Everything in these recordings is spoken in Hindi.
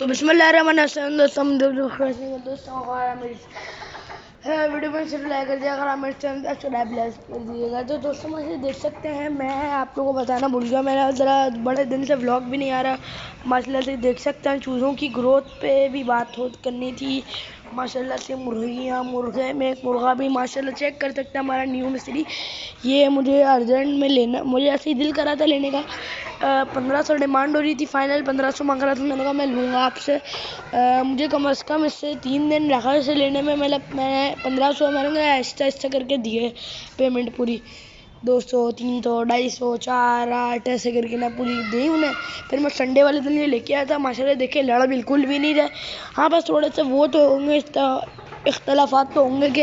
तो बिस्मिल्लाहिर्रहमानिर्रहीम दोस्तों वीडियो में सिर्फ लाइक कर दिया, अगर आप मेरे चैनल को सब्सक्राइब कर दीजिएगा। तो दोस्तों मुझे देख सकते हैं, मैं आप लोगों को बताना भूल गया, मेरा ज़रा बड़े दिन से व्लॉग भी नहीं आ रहा माशाल्लाह से। देख सकते हैं चूज़ों की ग्रोथ पे भी बात करनी थी माशाल्लाह से। मुर्गियाँ, मुर्गे में एक मुर्गा भी माशाल्लाह चेक कर सकते हैं हमारा न्यू मिस्त्री। ये मुझे अर्जेंट में लेना, मुझे ऐसे ही दिल करा था लेने का। 1500 डिमांड हो रही थी, फाइनल 1500 मांग रहा था। मैंने कहा मैं लूँगा आपसे। मुझे कम अज़ कम इससे 3 दिन रखा इसे लेने में। मतलब मैंने 1500 मैंने ऐसा ऐसा करके दिए पेमेंट पूरी। 200, 300, 250, 4, 8 ऐसे करके ना पूरी दी उन्हें। फिर मैं संडे वाले दिन ये लेके आया था माशाल्लाह। देखे लड़ बिल्कुल भी नहीं रहे। हाँ बस थोड़े से वो तो होंगे, इख्तलाफात तो होंगे कि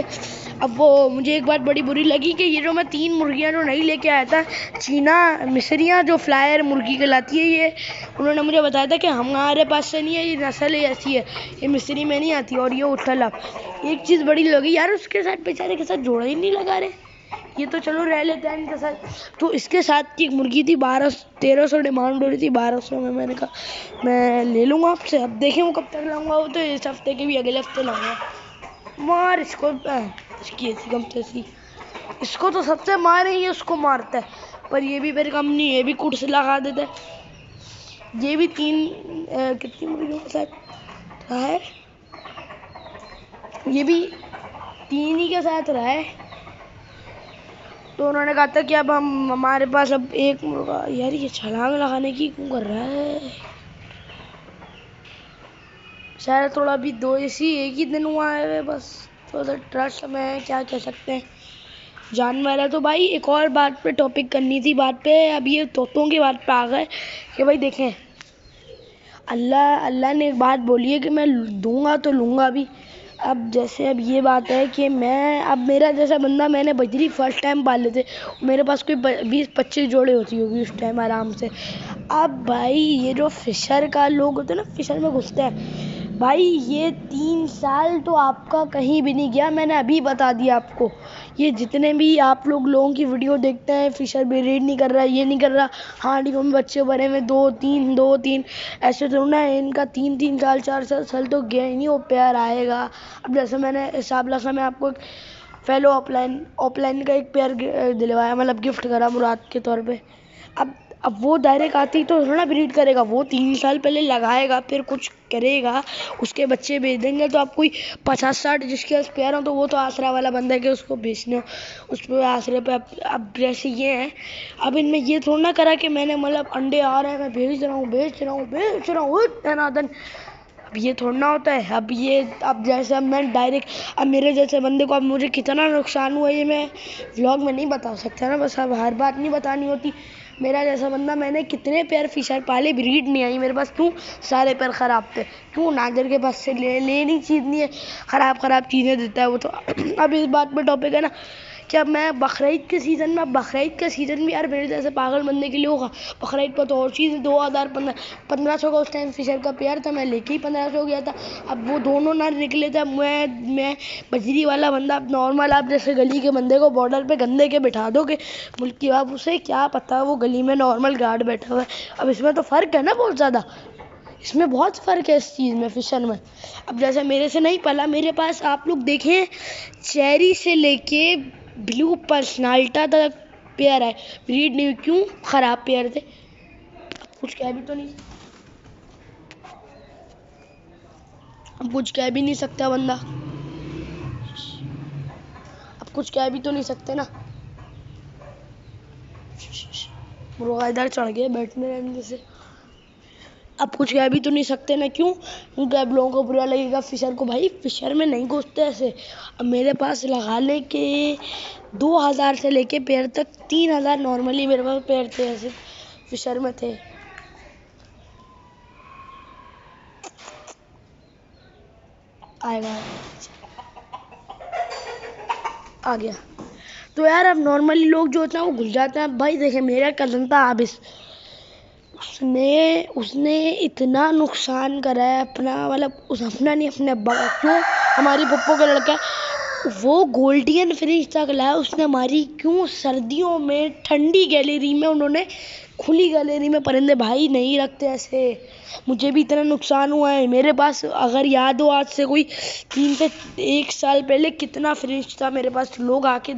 अब वो मुझे एक बात बड़ी बुरी लगी कि ये जो मैं 3 मुर्गियाँ जो नहीं लेके आया था, चीना मिस्रियाँ जो फ्लायर मुर्गी कहलाती है, ये उन्होंने मुझे बताया था कि हमारे पास से नहीं है, ये नस्ल ही ऐसी है, ये मिस्री में नहीं आती। और ये उठला एक चीज़ बड़ी लगी यार, उसके साथ बेचारे के साथ जोड़ा ही नहीं लगा रहे। ये तो चलो रह लेते हैं इनके साथ। तो इसके साथ की एक मुर्गी थी, 1300 डिमांड हो रही थी। 1200 में मैंने कहा मैं ले लूँगा आपसे। अब देखें वो कब तक लाऊंगा, वो तो इस हफ्ते के भी अगले हफ्ते लाऊंगा। मार इसको, इसकी ऐसी कम तैसी, इसको तो सबसे मारे ही उसको मारता है। पर ये भी मेरे काम नहीं, ये भी कुट से लगा देता है। ये भी 3 कितनी मुर्गियों के साथ रहा है, ये भी 3 ही के साथ रहा है। तो उन्होंने कहा था कि अब हमारे पास अब एक मुर्गा। यार ये छलांग लगाने की क्यों कर रहा है? शायद थोड़ा भी 2 इसी एक ही दिन हुआ है बस, थोड़ा सा ट्रस्ट में क्या कह सकते हैं, जानवर है। तो भाई एक और बात पे टॉपिक करनी थी, बात पे अब ये तोतों की बात पे आ गए कि भाई देखें, अल्लाह ने एक बात बोली है कि मैं दूंगा तो लूँगा भी। अब जैसे अब ये बात है कि मैं, अब मेरा जैसा बंदा, मैंने बजरी फर्स्ट टाइम पाले थे, मेरे पास कोई 20-25 जोड़े होती होगी उस टाइम आराम से। अब भाई ये जो फिशर का लोग होते हैं ना, फिशर में घुसते हैं भाई, ये 3 साल तो आपका कहीं भी नहीं गया। मैंने अभी बता दिया आपको, ये जितने भी आप लोगों की वीडियो देखते हैं, फिशर ब्रीड नहीं कर रहा, ये नहीं कर रहा, हांडियों में बच्चे भरे में 2-3 ऐसे तो ना, इनका 3-3 साल 4 साल तो गया ही नहीं, वो पेयर आएगा। अब जैसे मैंने हिसाब लगा, मैं आपको एक फेलो ऑफलाइन का एक पेयर दिलवाया, मतलब गिफ्ट करा मुराद के तौर पे। अब वो डायरेक्ट आती तो थोड़ा ब्रीड करेगा, वो 3 साल पहले लगाएगा, फिर कुछ करेगा, उसके बच्चे बेच देंगे। तो अब कोई 50-60 जिसके पास पेयर हो, तो वो तो आसरा वाला बंदा है कि उसको बेचना, उस पर आसरे पे। अब जैसे ये है, अब इनमें ये थोड़ा ना करा कि मैंने मतलब अंडे आ रहे हैं मैं बेच रहा हूँ धनाधन। अब ये थोड़ा ना होता है। अब जैसे अब मैं डायरेक्ट, अब मेरे जैसे बंदे को अब मुझे कितना नुकसान हुआ ये मैं व्लॉग में नहीं बता सकता ना, बस अब हर बात नहीं बतानी होती। मेरा जैसा बंदा, मैंने कितने पेयर फिशर पाले, ब्रीड नहीं आई मेरे पास, क्यों? सारे पेयर ख़राब थे। क्यों? नाजर के पास से लेनी चीज़ नहीं है, ख़राब चीज़ें देता है वो तो। अब इस बात पे टॉपिक है ना कि अब मैं बकरीद के सीज़न में, बकरीद का सीज़न भी यार मेरे जैसे पागल बनने के लिए होगा। बकरीद पर तो और चीज़ 1500 का उस टाइम फिशर का पेयर था, मैं लेके ही 1500 गया था। अब वो दोनों ना निकले थे। मैं बजरी वाला बंदा, अब नॉर्मल आप जैसे गली के बंदे को बॉर्डर पे गंदे के बिठा दोगे मुल्क की, अब उसे क्या पता वो गली में नॉर्मल गार्ड बैठा हुआ है। अब इसमें तो फ़र्क है ना बहुत ज़्यादा, इसमें बहुत फ़र्क है इस चीज़ में, फिशर में। अब जैसे मेरे से नहीं पला, मेरे पास आप लोग देखें, चेरी से लेके ब्लू पर्सनाल्टा तक पेयर है, ब्रीड नहीं। क्यों? ख़राब पेयर थे। कुछ कह भी तो नहीं, अब कुछ कह भी नहीं सकता बंदा, अब कुछ कह भी तो नहीं सकते ना। मुर्गा इधर चढ़ गए बैठने रहने से, अब कुछ कह भी तो नहीं सकते ना। क्यों? क्योंकि अब लोगों को बुरा लगेगा फिशर को। भाई फिशर में नहीं घुसते ऐसे। अब मेरे पास लगाने के 2000 से लेके पेयर तक 3000 नॉर्मली मेरे पास पेयर थे, ऐसे फिशर में थे। आएगा, आ गया। तो यार अब नॉर्मली लोग जो होते हैं वो घुस जाते हैं। भाई देखे, मेरा कज़न था आबिस, उसने इतना नुकसान करा है अपना, मतलब उस अपना नहीं, अपने अब्बा का। क्यों? हमारी पप्पो का लड़का है, वो गोल्डन फ्रिज तक लाया उसने हमारी। क्यों? सर्दियों में ठंडी गैलरी में उन्होंने, खुली गैलरी में परिंदे भाई नहीं रखते ऐसे। मुझे भी इतना नुकसान हुआ है। मेरे पास अगर याद हो आज से कोई 3 से 1 साल पहले कितना फ्रिज था मेरे पास। लोग आके,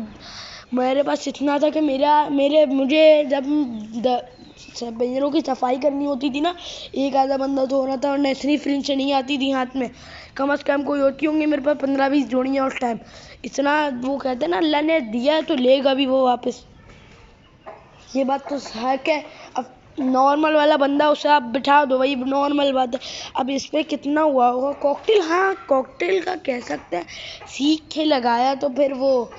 मेरे पास इतना था कि मुझे जब पिंजरों की सफाई करनी होती थी ना, एक आधा बंदा तो होना था और नैसरी फ्रिज नहीं आती थी हाथ में। कम से कम कोई होती होंगी मेरे पास 15-20 जोड़ियाँ उस टाइम। इतना वो कहते हैं ना, अल्लाह ने दिया तो लेगा भी वो वापस। ये बात तो सच है। अब नॉर्मल वाला बंदा उसे आप बिठा दो, वही नॉर्मल बात है। अब इस पे कितना हुआ होगा कॉकटेल। हाँ, कॉकटेल का कह सकते हैं सीख के लगाया तो फिर वो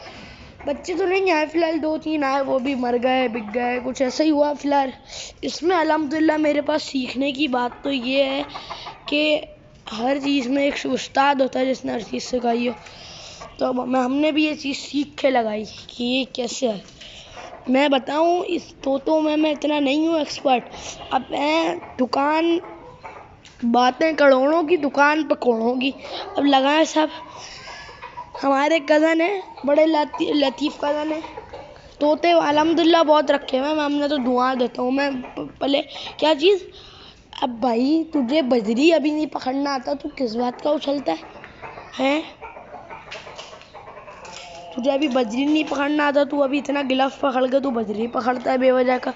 बच्चे तो नहीं आए फिलहाल, 2-3 आए, वो भी मर गए, बिक गए, कुछ ऐसा ही हुआ फिलहाल। इसमें अल्हम्दुलिल्लाह मेरे पास सीखने की बात तो ये है कि हर चीज़ में एक उस्ताद होता है जिसने हर चीज़ सिखाई हो। तो हमने भी ये चीज़ सीख के लगाई कि ये कैसे है। मैं बताऊं, इस तोतों में मैं इतना नहीं हूँ एक्सपर्ट। अब मैं दुकान, बातें करोड़ों की, दुकान पे करोड़ों की। अब लगाए सब हमारे कज़न है, बड़े लतीफ़ कज़न है। तोते अल्हम्दुलिल्लाह बहुत रखे हैं। हमने तो दुआ देता हूँ मैं पहले। क्या चीज़? अब भाई तुझे बजरी अभी नहीं पकड़ना आता, तू किस बात का उछलता है? तुझे अभी बजरी नहीं पकड़ना आता, तू अभी इतना गिलाफ पकड़ के तू बजरी पकड़ता है बेवजह का।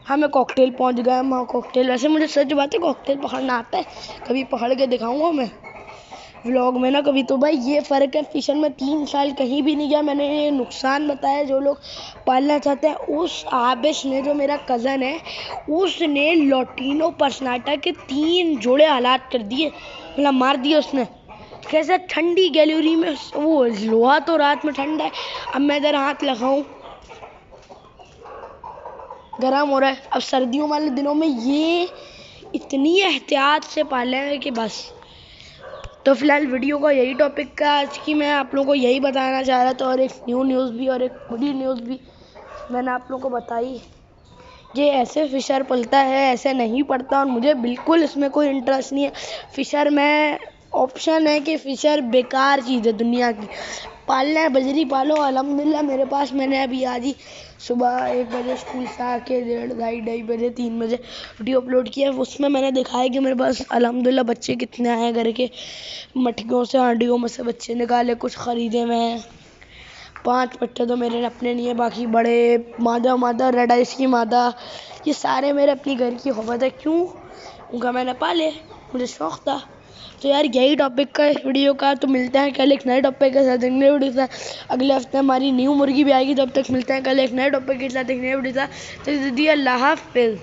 हाँ, मैं कॉकटेल पहुंच गया। मैं कॉकटेल, वैसे मुझे सच बात है कॉकटेल पकड़ना आता है। कभी पकड़ के दिखाऊंगा मैं व्लॉग में ना कभी। तो भाई ये फ़र्क है। फिशर में 3 साल कहीं भी नहीं गया। मैंने ये नुकसान बताया जो लोग पालना चाहते हैं। उस आबिश ने, जो मेरा कज़न है, उसने लोटिनो पर्सनाटा के 3 जोड़े हालात कर दिए, मतलब मार दिए उसने। कैसे? ठंडी गैलरी में। वो लोहा तो रात में ठंडा है। अब मैं इधर हाथ लगाऊं, गर्म हो रहा है। अब सर्दियों वाले दिनों में ये इतनी एहतियात से पाले हैं कि बस। तो फिलहाल वीडियो का यही टॉपिक का आज की, मैं आप लोगों को यही बताना चाह रहा था। और एक न्यूज़ भी और एक बड़ी न्यूज़ भी मैंने आप लोगों को बताई। ये ऐसे फ़िशर पलता है, ऐसे नहीं पड़ता। और मुझे बिल्कुल इसमें कोई इंटरेस्ट नहीं है। फ़िशर में ऑप्शन है कि फ़िशर बेकार चीज़ है दुनिया की। पालना है बजरी पालो। अल्हम्दुलिल्लाह मेरे पास, मैंने अभी आज ही सुबह 1 बजे स्कूल से आके 1:30 ढाई बजे 3 बजे वीडियो अपलोड किया। उसमें मैंने दिखाया कि मेरे पास अल्हम्दुलिल्लाह बच्चे कितने आए घर के। मटकियों से, हांडियों में से बच्चे निकाले, कुछ ख़रीदे मैं। 5 पट्टे तो मेरे अपने नहीं है, बाकी बड़े मादा रेड आइस की मादा, ये सारे मेरे अपनी घर की खपत है। क्यों? उनका मैंने पाले, मुझे शौक़ था। तो यार यही टॉपिक का इस वीडियो का। तो मिलते हैं कल एक नए टॉपिक के साथ, एक नए वीडियो के साथ। अगले हफ्ते हमारी न्यू मुर्गी भी आएगी। तब तक मिलते हैं कल एक नए टॉपिक के साथ, एक नए वीडियो के साथ। तो अल्लाह हाफ़िज़।